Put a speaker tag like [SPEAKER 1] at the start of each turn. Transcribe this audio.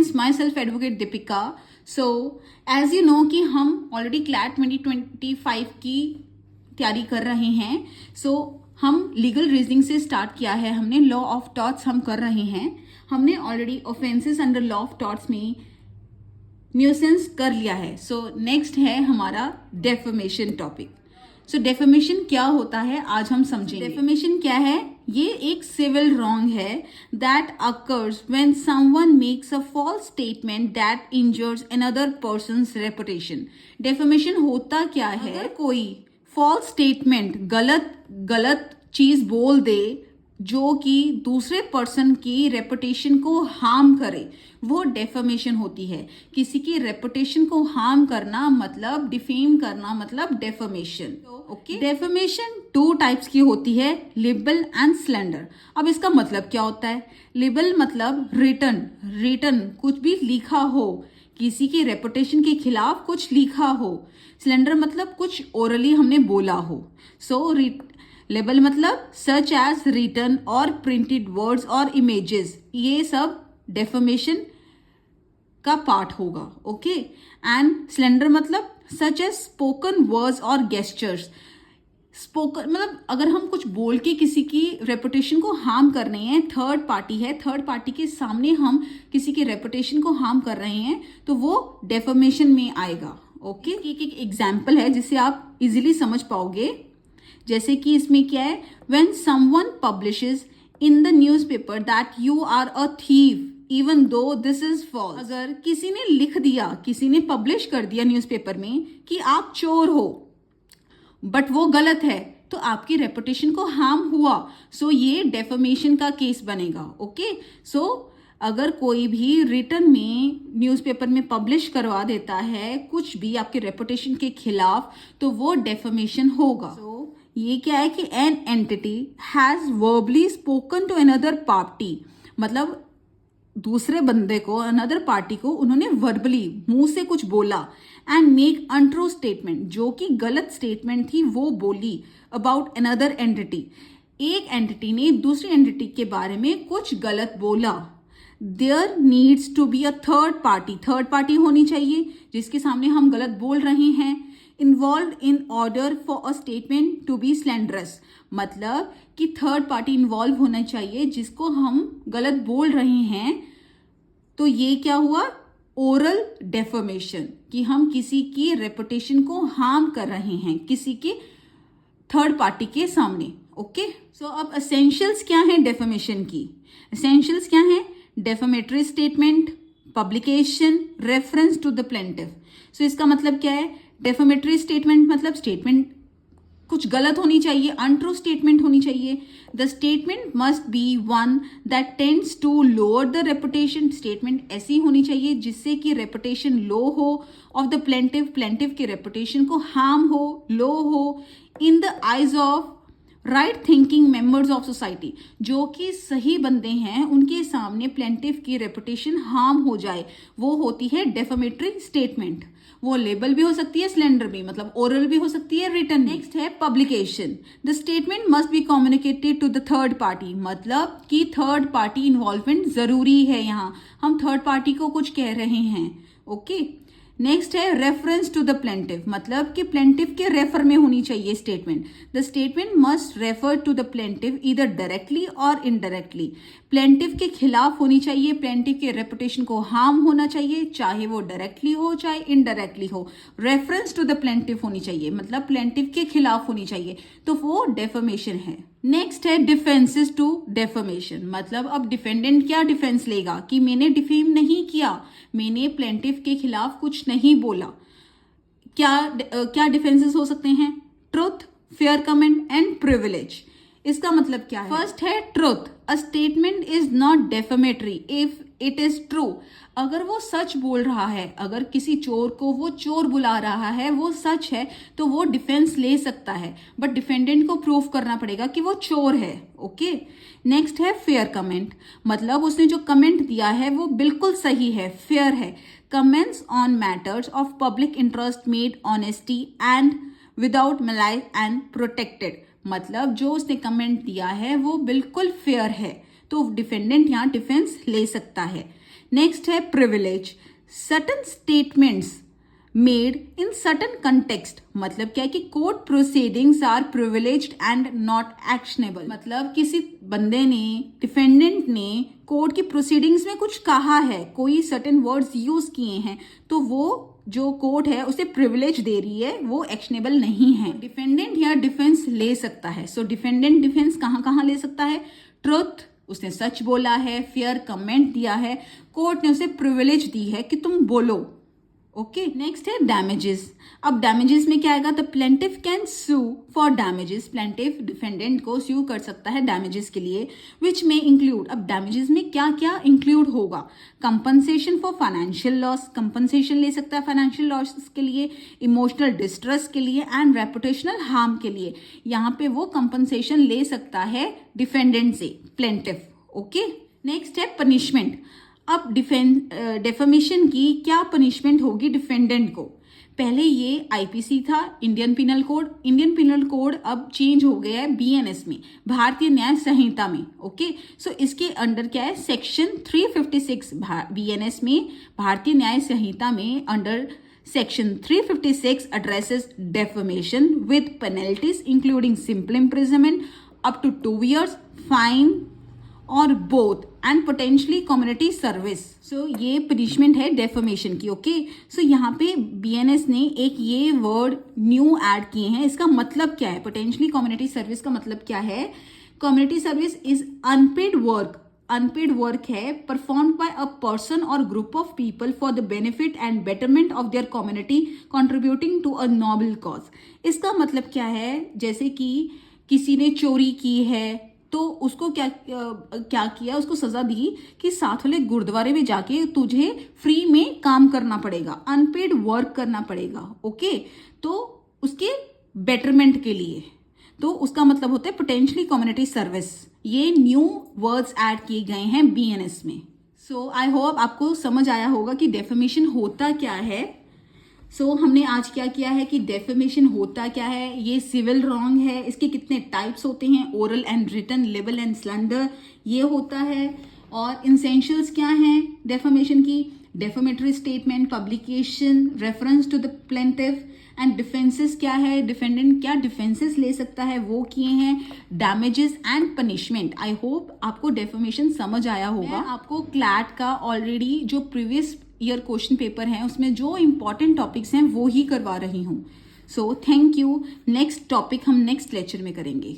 [SPEAKER 1] Is my self advocate Deepika. So as you know कि हम already CLAT 2025 की तैयारी कर रहे हैं। सो हम लीगल रीजनिंग से स्टार्ट किया है, हमने लॉ ऑफ टॉर्ट्स हम कर रहे हैं। हमने already offences under law of torts में न्यूसेंस कर लिया है। सो नेक्स्ट है हमारा डेफेमेशन टॉपिक। सो डेफेमेशन क्या होता है आज हम समझेंगे। डेफेमेशन क्या है? ये एक सिविल रॉन्ग है that occurs when someone makes a false statement that injures another person's reputation. Defamation होता क्या है? अगर कोई फॉल्स स्टेटमेंट गलत चीज बोल दे जो कि दूसरे पर्सन की रेपुटेशन को हार्म करे, वो डेफेमेशन होती है। किसी की रेपुटेशन को हार्म करना मतलब डिफेम करना मतलब डेफेमेशन। ओके, डेफेमेशन 2 टाइप्स की होती है, लिबल एंड स्लैंडर। अब इसका मतलब क्या होता है? लिबल मतलब रिटन कुछ भी लिखा हो, किसी की रेपुटेशन के खिलाफ कुछ लिखा हो। स्लैंडर मतलब कुछ ओरली हमने बोला हो। सो लेबल मतलब सच एज रिटन और प्रिंटेड वर्ड्स और इमेजेस, ये सब डेफेमेशन का पार्ट होगा। ओके, एंड स्लैंडर मतलब सच एज स्पोकन वर्ड्स और गेस्चर्स। स्पोकन मतलब अगर हम कुछ बोल के किसी की रेपुटेशन को हार्म कर रहे हैं, थर्ड पार्टी है, थर्ड पार्टी के सामने हम किसी की रेपुटेशन को हार्म कर रहे हैं, तो वो डेफेमेशन में आएगा। ओके, एक एग्जाम्पल है जिसे आप इजीली समझ पाओगे। जैसे कि इसमें क्या है, when someone publishes in the newspaper that you are a thief even though this is false। अगर किसी ने लिख दिया, किसी ने पब्लिश कर दिया न्यूज़पेपर में कि आप चोर हो, बट वो गलत है, तो आपकी रेपुटेशन को हार्म हुआ। सो ये डेफेमेशन का केस बनेगा। ओके, सो अगर कोई भी रिटन में न्यूज़पेपर में पब्लिश करवा देता है कुछ भी आपके रेपुटेशन के खिलाफ, तो वो डेफेमेशन होगा। ये क्या है कि an entity has verbally spoken to another party, मतलब दूसरे बंदे को, अनदर पार्टी को उन्होंने वर्बली मुंह से कुछ बोला, एंड मेक अनट्रू स्टेटमेंट, जो कि गलत स्टेटमेंट थी वो बोली अबाउट अनदर एंटिटी। एक एंटिटी ने दूसरी एंटिटी के बारे में कुछ गलत बोला। There needs to be a third party होनी चाहिए जिसके सामने हम गलत बोल रहे हैं, involve in order for a statement to be slanderous, मतलब कि थर्ड पार्टी इन्वॉल्व होना चाहिए जिसको हम गलत बोल रहे हैं। तो ये क्या हुआ? ओरल डेफेमेशन, कि हम किसी की रेपुटेशन को हार्म कर रहे हैं किसी के थर्ड पार्टी के सामने। ओके, सो अब एसेंशियल्स क्या है डेफेमेशन की? एसेंशियल्स क्या है? Defamatory statement, publication, reference to the plaintiff. So इसका मतलब क्या है? डेफेमेटरी स्टेटमेंट मतलब स्टेटमेंट कुछ गलत होनी चाहिए, अनट्रू स्टेटमेंट होनी चाहिए। The statement must be one that tends to lower the reputation. Statement ऐसी होनी चाहिए जिससे कि रेपुटेशन लो हो ऑफ द प्लेंटिफ की रेपुटेशन को हार्म हो, लो हो in the eyes of right thinking members of society, जो कि सही बंदे हैं उनके सामने प्लेंटिफ की रेपुटेशन हार्म हो जाए, वो होती है डेफेमेटरी स्टेटमेंट। वो लेबल भी हो सकती है, स्लैंडर भी, मतलब ओरल भी हो सकती है, रिटन। नेक्स्ट है publication. The statement must be communicated to the third party, मतलब कि थर्ड पार्टी इन्वॉल्वमेंट जरूरी है। यहाँ हम थर्ड पार्टी को कुछ कह रहे हैं। ओके, नेक्स्ट है रेफरेंस टू द प्लेंटिफ, मतलब कि प्लेंटिफ के रेफर में होनी चाहिए statement. The statement must refer to the plaintiff either directly और इनडायरेक्टली। प्लेंटिफ के खिलाफ होनी चाहिए, प्लेंटिफ के रेपुटेशन को हार्म होना चाहिए, चाहे वो डायरेक्टली हो चाहे इनडायरेक्टली हो। रेफरेंस टू द प्लेंटिफ होनी चाहिए, मतलब प्लेंटिफ के खिलाफ होनी चाहिए, तो वो डेफेमेशन है। नेक्स्ट है डिफेंसेस टू डेफेमेशन, मतलब अब डिफेंडेंट क्या डिफेंस लेगा कि मैंने डिफेम नहीं किया, मैंने प्लेंटिफ के खिलाफ कुछ नहीं बोला। क्या डिफेंसेस हो सकते हैं? Truth, fair comment and privilege. इसका मतलब क्या है? फर्स्ट है truth. A statement is not defamatory if it is true. अगर वो सच बोल रहा है, अगर किसी चोर को वो चोर बुला रहा है, वो सच है, तो वो डिफेंस ले सकता है, बट डिफेंडेंट को प्रूव करना पड़ेगा कि वो चोर है। ओके, नेक्स्ट है फेयर कमेंट, मतलब उसने जो कमेंट दिया है वो बिल्कुल सही है, फेयर है। Comments on matters of public interest made honesty and without मलाई एंड प्रोटेक्टेड, मतलब जो उसने कमेंट दिया है वो बिल्कुल फेयर है, तो डिफेंडेंट यहाँ डिफेंस ले सकता है। नेक्स्ट है privilege, certain statements made in certain context, मतलब क्या है कि court proceedings are privileged and not actionable. मतलब किसी बंदे ने, डिफेंडेंट ने कोर्ट की प्रोसीडिंग्स में कुछ कहा है, कोई सर्टेन वर्ड्स यूज किए हैं, तो वो जो कोर्ट है उसे प्रिविलेज दे रही है, वो एक्शनेबल नहीं है। डिफेंडेंट या डिफेंस ले सकता है। सो डिफेंडेंट डिफेंस कहाँ कहाँ ले सकता है? ट्रुथ, उसने सच बोला है, फेयर कमेंट दिया है, कोर्ट ने उसे प्रिविलेज दी है कि तुम बोलो। ओके, नेक्स्ट है डैमेजेस। अब डैमेजेस में क्या आएगा? The plaintiff can sue for damages, plaintiff defendant को सू कर सकता है डैमेजेस के लिए, विच में इंक्लूड, अब डैमेजेस में क्या क्या इंक्लूड होगा? Compensation for financial loss, compensation ले सकता है फाइनेंशियल लॉस के लिए, इमोशनल डिस्ट्रेस के लिए एंड रेपुटेशनल हार्म के लिए। यहाँ पे वो कंपनसेशन ले सकता है डिफेंडेंट से, प्लेंटिफ। ओके, नेक्स्ट है पनिशमेंट। अब डेफेमेशन की क्या पनिशमेंट होगी डिफेंडेंट को? पहले ये आईपीसी था, Indian penal code. Indian penal code अब चेंज हो गया है बीएनएस में, भारतीय न्याय संहिता में। ओके, सो इसके अंडर क्या है? सेक्शन 356 बीएनएस में, भारतीय न्याय संहिता में under section 356 addresses defamation with penalties including simple imprisonment up to 2 years, fine और both and potentially community service. So ये पनिशमेंट है डेफेमेशन की। ओके, सो यहाँ पे बीएनएस ने एक ये वर्ड न्यू ऐड किए हैं। इसका मतलब क्या है? पोटेंशियली कम्युनिटी सर्विस का मतलब क्या है? Community service is unpaid work, unpaid work है परफॉर्म्ड बाय अ पर्सन और group of people for the benefit and betterment of their community contributing to a noble cause. इसका मतलब क्या है? जैसे कि किसी ने चोरी की है तो उसको क्या किया? उसको सजा दी कि साथ वाले गुरुद्वारे में जाके तुझे फ्री में काम करना पड़ेगा, अनपेड वर्क करना पड़ेगा। ओके, तो उसके बेटरमेंट के लिए, तो उसका मतलब होता है पोटेंशियली कम्युनिटी सर्विस। ये न्यू वर्ड्स ऐड किए गए हैं बीएनएस में। सो आई होप आपको समझ आया होगा कि डेफेमेशन होता क्या है। सो हमने आज क्या किया है कि डेफेमेशन होता क्या है, ये सिविल रॉन्ग है, इसके कितने टाइप्स होते हैं, oral and written, libel and slander, ये होता है। और इंसेंशियल्स क्या हैं डेफेमेशन की? Defamatory statement, publication, reference to the plaintiff, and defences क्या है, डिफेंडेंट क्या डिफेंसेस ले सकता है वो किए हैं, damages and punishment. I hope आपको डेफेमेशन समझ आया होगा। आपको क्लैट का ऑलरेडी जो प्रीवियस ईयर क्वेश्चन पेपर है उसमें जो इंपॉर्टेंट टॉपिक्स हैं वो ही करवा रही हूँ। So thank you. Next topic हम नेक्स्ट लेक्चर में करेंगे।